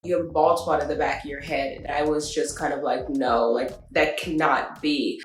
you have a bald spot at the back of your head. And I was just kind of like, no, like that cannot be.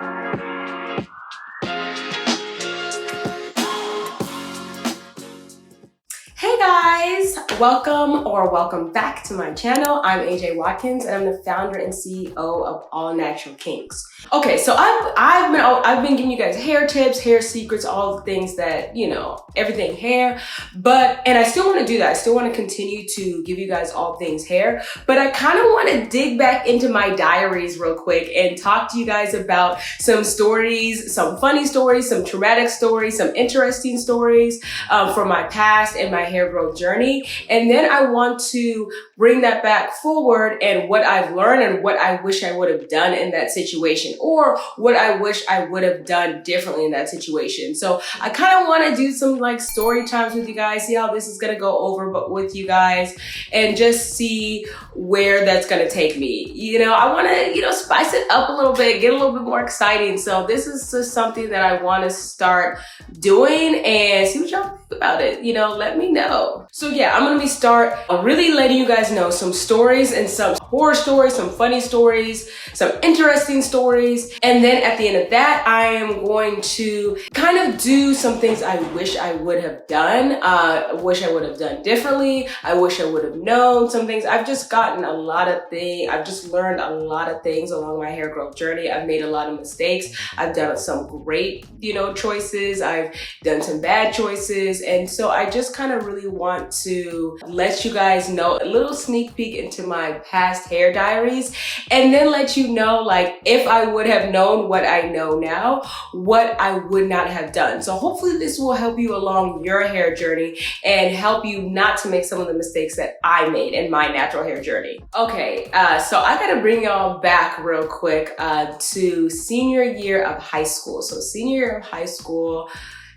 Hey guys, welcome back to my channel. I'm AJ Watkins and I'm the founder and CEO of All Natural Kinks. Okay, so I've been giving you guys hair tips, hair secrets, all the things that, you know, everything hair, and I still want to do that. I still want to continue to give you guys all things hair, but I kind of want to dig back into my diaries real quick and talk to you guys about some stories, some funny stories, some traumatic stories, some interesting stories from my past and my hair growth journey. And then I want to bring that back forward and what I've learned and what I wish I would have done in that situation, or what I wish I would have done differently in that situation. So I kind of want to do some like story times with you guys, see how this is going to go over but with you guys, and just see where that's going to take me. You know, I want to, you know, spice it up a little bit, get a little bit more exciting. So this is just something that I want to start doing and see what y'all think about it. You know, let me know. So yeah, I'm going to start really letting you guys know some stories and some horror stories, some funny stories, some interesting stories. And then at the end of that, I am going to kind of do some things I wish I would have done. I wish I would have done differently. I wish I would have known some things. I've just gotten a lot of things. I've just learned a lot of things along my hair growth journey. I've made a lot of mistakes. I've done some great, you know, choices. I've done some bad choices. And so I just kind of really want to let you guys know a little sneak peek into my past hair diaries, and then let you know, like, if I would have known what I know now, what I would not have done. So hopefully this will help you along your hair journey and help you not to make some of the mistakes that I made in my natural hair journey. Okay, so I gotta bring y'all back real quick to senior year of high school. So senior year of high school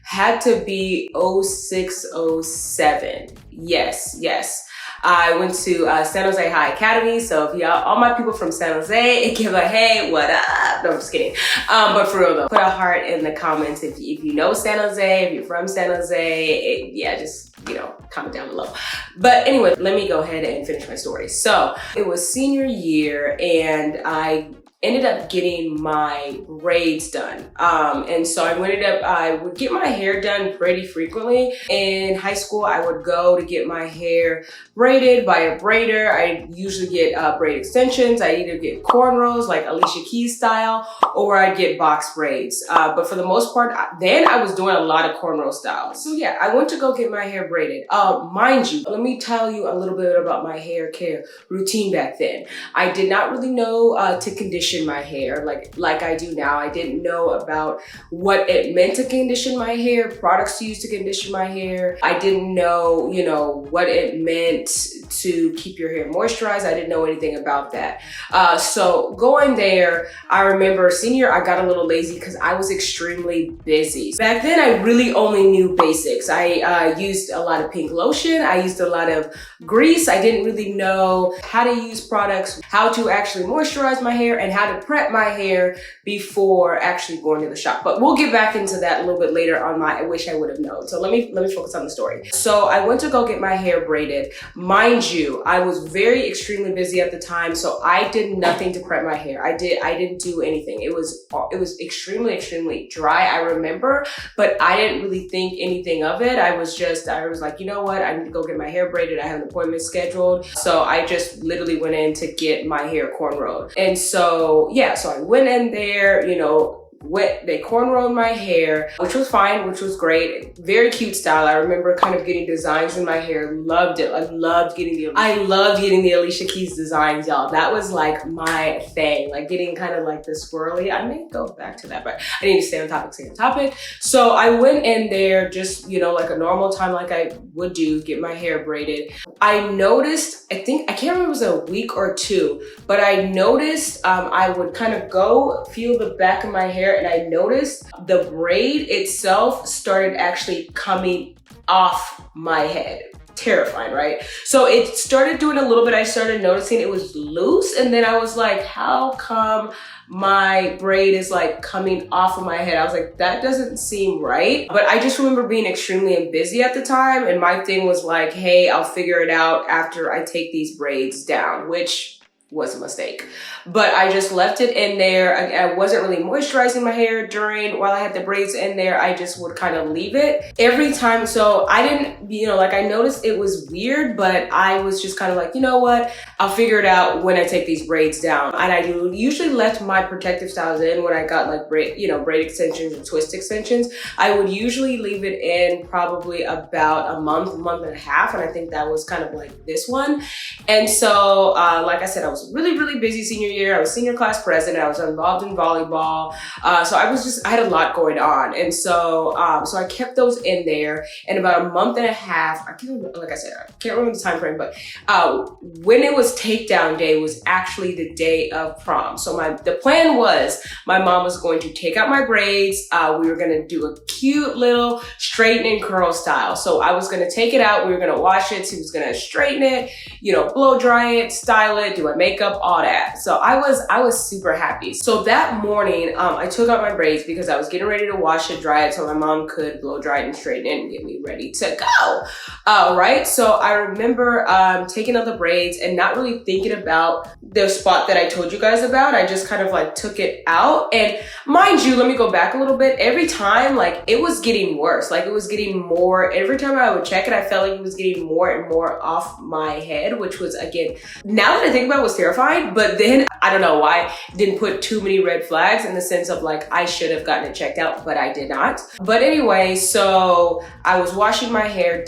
had to be 06, 07. Yes. I went to San Jose High Academy. So if y'all, all my people from San Jose, give a hey, what up? No, I'm just kidding. But for real though, put a heart in the comments if you know San Jose, if you're from San Jose, yeah, just, you know, comment down below. But anyway, let me go ahead and finish my story. So it was senior year and I ended up getting my braids done. And so I would get my hair done pretty frequently. In high school, I would go to get my hair braided by a braider. I usually get braid extensions. I either get cornrows like Alicia Keys style, or I'd get box braids. But for the most part, then I was doing a lot of cornrow style. So yeah, I went to go get my hair braided. Mind you, let me tell you a little bit about my hair care routine back then. I did not really know to condition my hair like I do now. I didn't know about what it meant to condition my hair, products to use to condition my hair. I didn't know, you know, what it meant to keep your hair moisturized. I didn't know anything about that. So going there, I remember senior, I got a little lazy because I was extremely busy. Back then, I really only knew basics. I used a lot of pink lotion. I used a lot of grease. I didn't really know how to use products, how to actually moisturize my hair, and how to prep my hair before actually going to the shop. But we'll get back into that a little bit later on my I wish I would have known. So let me focus on the story. So I went to go get my hair braided. Mind you, I was very extremely busy at the time, so I did nothing to prep my hair. I didn't do anything. It was extremely dry, I remember, but I didn't really think anything of it. I was like, you know what? I need to go get my hair braided. I have an appointment scheduled. So I just literally went in to get my hair cornrowed. And so yeah, so I went in there, you know, they cornrowed my hair, which was fine, which was great. Very cute style. I remember kind of getting designs in my hair. Loved it. I loved getting the Alicia Keys designs, y'all. That was like my thing, like getting kind of like the swirly. I may go back to that, but I need to stay on topic. So I went in there just, you know, like a normal time, like I would do, get my hair braided. I noticed, I can't remember if it was a week or two, but I noticed I would kind of go feel the back of my hair, and I noticed the braid itself started actually coming off my head. terrifying, right? So it started doing a little bit. I started noticing it was loose, and then I was like, how come my braid is like coming off of my head? I was like, that doesn't seem right. But I just remember being extremely busy at the time, and my thing was like, hey, I'll figure it out after I take these braids down, which was a mistake. But I just left it in there. I wasn't really moisturizing my hair while I had the braids in there. I just would kind of leave it every time. So I didn't, like, I noticed it was weird, but I was just kind of like, you know what? I'll figure it out when I take these braids down. And I usually left my protective styles in when I got like braid extensions and twist extensions. I would usually leave it in probably about a month and a half. And I think that was kind of like this one. And so, like I said, I was really, really busy senior year. I was senior class president. I was involved in volleyball. So I had a lot going on. And so I kept those in there. And about a month and a half, I can't remember, like I said, I can't remember the time frame, but when it was takedown day was actually the day of prom. So the plan was my mom was going to take out my braids. We were going to do a cute little straighten and curl style. So I was going to take it out. We were going to wash it. She was going to straighten it, blow dry it, style it, do my makeup, all that. So I was super happy. So that morning, I took out my braids because I was getting ready to wash it, dry it, so my mom could blow dry it and straighten it and get me ready to go. Right? So I remember taking out the braids and not really thinking about the spot that I told you guys about. I just kind of like took it out. And mind you, let me go back a little bit. Every time, like, it was getting worse. Like, it was getting more. Every time I would check it, I felt like it was getting more and more off my head, which was, again, now that I think about it, was terrifying. But then I don't know why I didn't put too many red flags in the sense of like, I should have gotten it checked out, but I did not. But anyway, so I was washing my hair,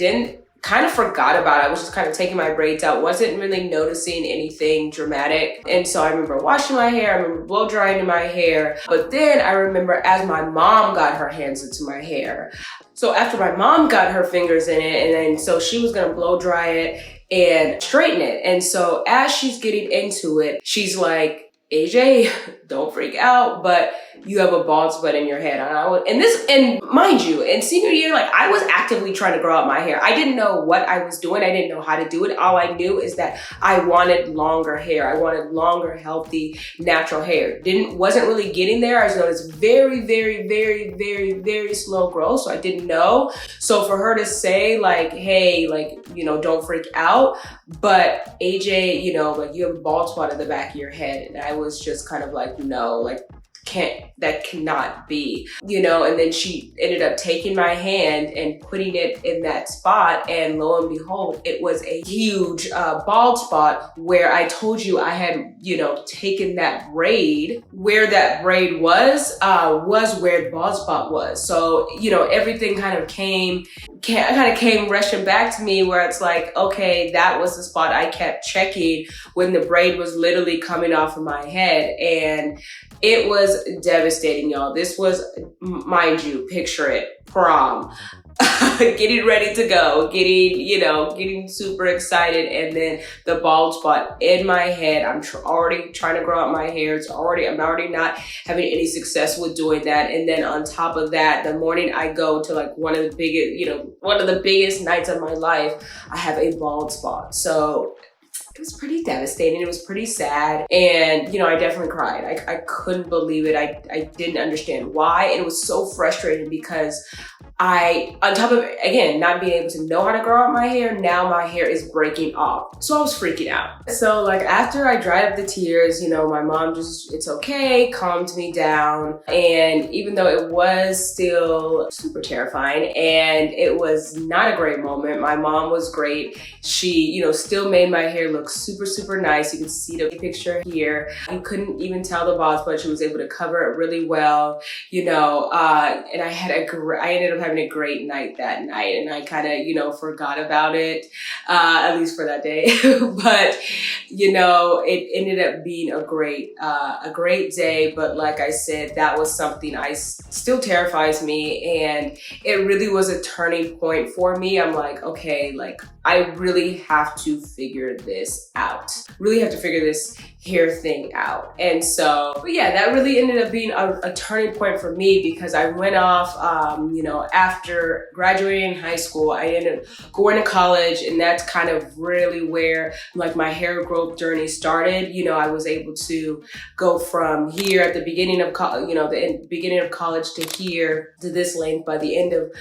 kind of forgot about it. I was just kind of taking my braids out, wasn't really noticing anything dramatic. And so I remember washing my hair, I remember blow drying my hair. But then I remember as my mom got her hands into my hair. So after my mom got her fingers in it, and then so she was gonna blow dry it and straighten it. And so as she's getting into it, she's like, AJ, don't freak out, but you have a bald spot in your head. And mind you, in senior year, like, I was actively trying to grow out my hair. I didn't know what I was doing. I didn't know how to do it. All I knew is that I wanted longer hair. I wanted longer, healthy, natural hair. Wasn't really getting there. I was noticed very, very, very, very, very slow growth. So I didn't know. So for her to say like, hey, like, don't freak out, but AJ, like, you have a bald spot in the back of your head. And I was just kind of like, no, like, that cannot be, and then she ended up taking my hand and putting it in that spot, and lo and behold, it was a huge bald spot where I told you I had, taken that braid. Where that braid was where the bald spot was. So, everything kind of came rushing back to me, where it's like, okay, that was the spot I kept checking when the braid was literally coming off of my head. And it was devastating, y'all. This was, mind you, picture it, prom, getting ready to go, getting super excited. And then the bald spot in my head. I'm already trying to grow out my hair. I'm already not having any success with doing that. And then on top of that, the morning I go to like one of the biggest nights of my life, I have a bald spot. So it was pretty devastating. It was pretty sad. And, I definitely cried. I couldn't believe it. I didn't understand why. And it was so frustrating because on top of, again, not being able to know how to grow out my hair, now my hair is breaking off. So I was freaking out. So like after I dried up the tears, my mom just, it's okay, calmed me down. And even though it was still super terrifying and it was not a great moment, my mom was great. She, still made my hair look super, super nice. You can see the picture here. You couldn't even tell the bald spot. She was able to cover it really well, and I ended up having a great night that night, and I kind of, forgot about it, at least for that day. But, it ended up being a great day. But like I said, that was something still terrifies me. And it really was a turning point for me. I'm like, okay, like, I really have to figure this out. Really have to figure this hair thing out. And so, but yeah, that really ended up being a turning point for me, because I went off, after graduating high school, I ended up going to college, and that's kind of really where like my hair growth journey started. I was able to go from here at the beginning of the beginning of college to here to this length. By the end of,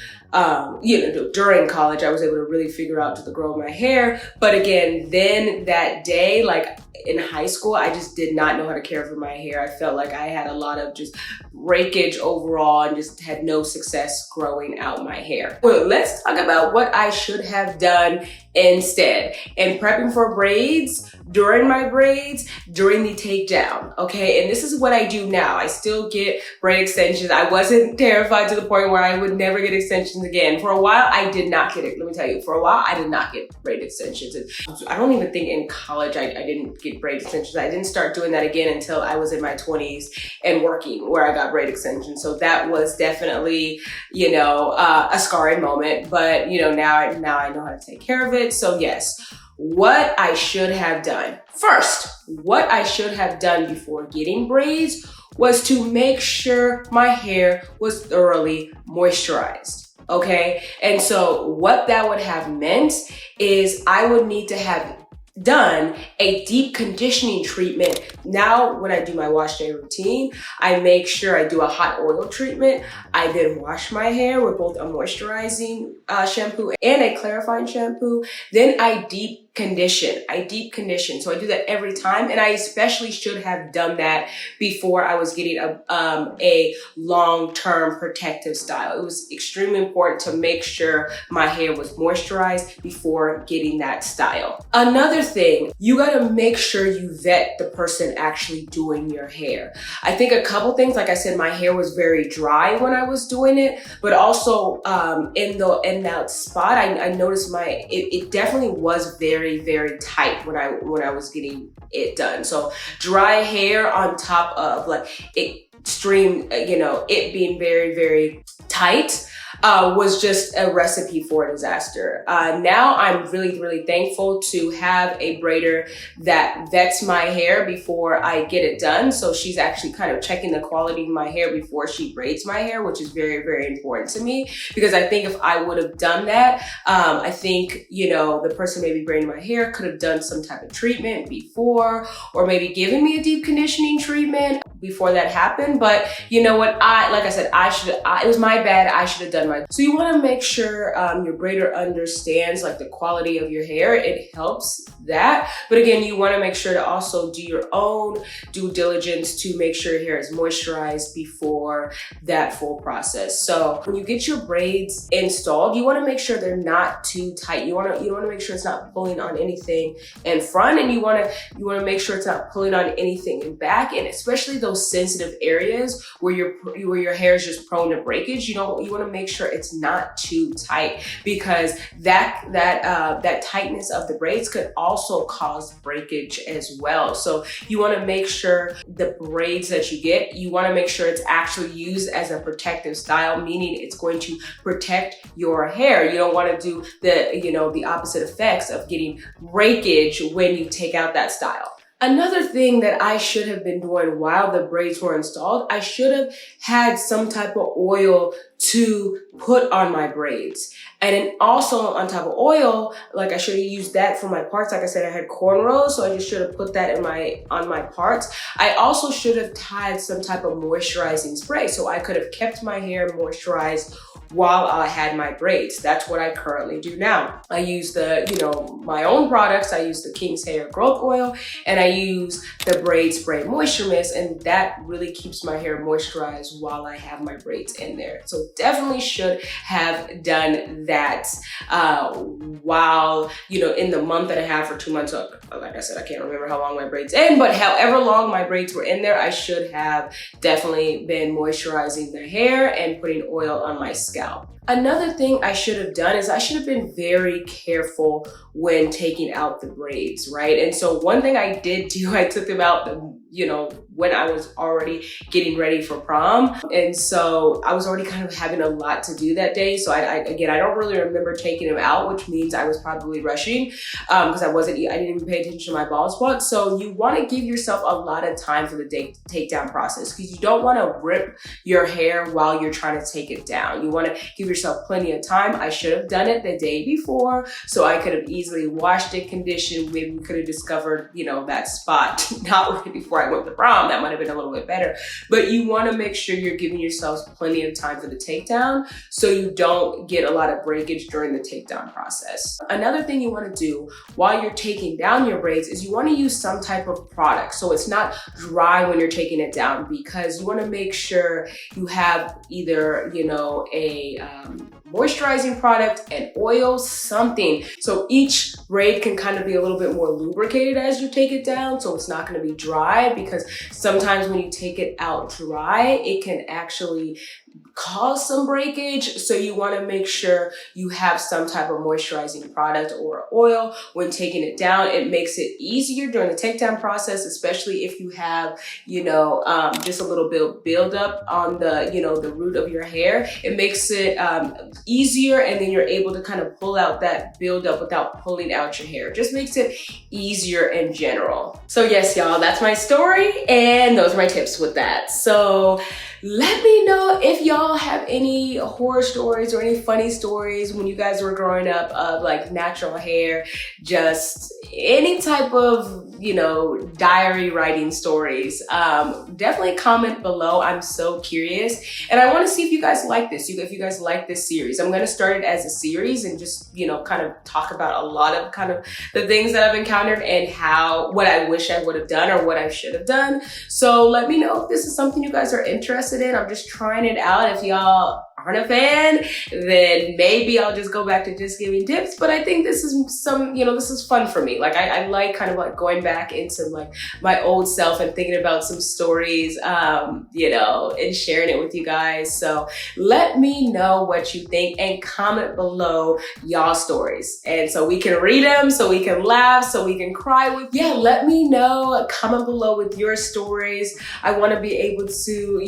during college, I was able to really figure out the grow of my hair. But again, then that day, like in high school, I just did not know how to care for my hair. I felt like I had a lot of just breakage overall and just had no success growing out my hair. Well, let's talk about what I should have done instead. In prepping for braids, during my braids, during the takedown, okay? And this is what I do now. I still get braid extensions. I wasn't terrified to the point where I would never get extensions again. For a while, I did not get it. Let me tell you, for a while, I did not get braid extensions. I don't even think in college I didn't get braid extensions. I didn't start doing that again until I was in my 20s and working, where I got braid extensions. So that was definitely, a scarring moment. But, now I know how to take care of it. So yes, what I should have done. First, what I should have done before getting braids was to make sure my hair was thoroughly moisturized. Okay, and so what that would have meant is I would need to have done a deep conditioning treatment. Now, when I do my wash day routine, I make sure I do a hot oil treatment. I then wash my hair with both a moisturizing shampoo and a clarifying shampoo. Then I deep condition. So I do that every time, and I especially should have done that before I was getting a long-term protective style. It was extremely important to make sure my hair was moisturized before getting that style. Another thing, you gotta make sure you vet the person actually doing your hair. I think a couple things, like I said, my hair was very dry when I was doing it, but also in that spot, I noticed it definitely was very, very tight when I was getting it done. So dry hair on top of like extreme, it being very, very tight, was just a recipe for a disaster. Now I'm really, really thankful to have a braider that vets my hair before I get it done. So she's actually kind of checking the quality of my hair before she braids my hair, which is very, very important to me, because I think if I would have done that, I think, the person maybe braiding my hair could have done some type of treatment before, or maybe given me a deep conditioning treatment before that happened. But you know what, like I said, it was my bad. I should have done my. So you want to make sure your braider understands like the quality of your hair. It helps that. But again, you want to make sure to also do your own due diligence to make sure your hair is moisturized before that full process. So when you get your braids installed, you want to make sure they're not too tight. You want to make sure it's not pulling on anything in front, and you want to make sure it's not pulling on anything in back, and especially those sensitive areas where your hair is just prone to breakage. You want to make sure it's not too tight, because that tightness of the braids could also cause breakage as well. So you want to make sure the braids that you get, you want to make sure it's actually used as a protective style, meaning it's going to protect your hair. You don't want to do the opposite effects of getting breakage when you take out that style. Another thing that I should have been doing while the braids were installed, I should have had some type of oil to put on my braids. And then also on top of oil, like I should have used that for my parts. Like I said, I had cornrows, so I just should have put that on my parts. I also should have tied some type of moisturizing spray, so I could have kept my hair moisturized while I had my braids. That's what I currently do now. I use my own products. I use the Kinks hair growth oil, and I use the braid spray moisture mist, and that really keeps my hair moisturized while I have my braids in there. So definitely should have done that while, in the month and a half or 2 months. Like I said, I can't remember how long my braids in, but however long my braids were in there, I should have definitely been moisturizing the hair and putting oil on my scalp. Another thing I should have done is I should have been very careful when taking out the braids, right? And so one thing I did do, I took them out, when I was already getting ready for prom. And so I was already kind of having a lot to do that day. So I don't really remember taking them out, which means I was probably rushing because I didn't even pay attention to my bald spot. So you want to give yourself a lot of time for the takedown process because you don't want to rip your hair while you're trying to take it down. You want to give yourself plenty of time. I should have done it the day before so I could have easily washed it, conditioned. Maybe we could have discovered, that spot not right before I went to prom. That might have been a little bit better. But you want to make sure you're giving yourselves plenty of time for the takedown so you don't get a lot of breakage during the takedown process. Another thing you want to do while you're taking down your braids is you want to use some type of product so it's not dry when you're taking it down, because you want to make sure you have either, a moisturizing product, an oil, something. So each braid can kind of be a little bit more lubricated as you take it down, so it's not going to be dry, because sometimes when you take it out dry, it can actually cause some breakage. So you want to make sure you have some type of moisturizing product or oil when taking it down. It makes it easier during the takedown process, especially if you have, just a little bit build up on the, the root of your hair. It makes it easier, and then you're able to kind of pull out that build up without pulling out your hair. It just makes it easier in general. So yes, y'all, that's my story, and those are my tips with that. So let me know if y'all have any horror stories or any funny stories when you guys were growing up of like natural hair, just any type of, diary writing stories. Definitely comment below. I'm so curious. And I want to see if you guys like this, if you guys like this series. I'm going to start it as a series and just, kind of talk about a lot of kind of the things that I've encountered and what I wish I would have done or what I should have done. So let me know if this is something you guys are interested in. I'm just trying it out. If y'all aren't a fan, then maybe I'll just go back to just giving tips. But I think this is this is fun for me. Like I like kind of like going back into like my old self and thinking about some stories, and sharing it with you guys. So let me know what you think and comment below y'all stories. And so we can read them, so we can laugh, so we can cry with. Yeah, let me know, comment below with your stories. I want to be able to,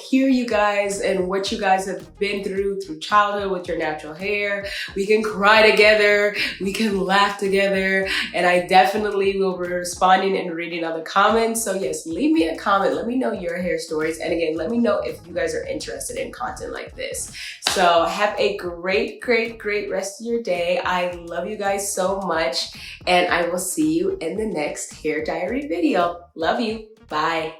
hear you guys and what you guys have been through childhood with your natural hair. We can cry together, we can laugh together, and I definitely will be responding and reading other comments. So yes, leave me a comment, let me know your hair stories, and again, let me know if you guys are interested in content like this. So have a great rest of your day. I love you guys so much, and I will see you in the next hair diary video. Love you. Bye.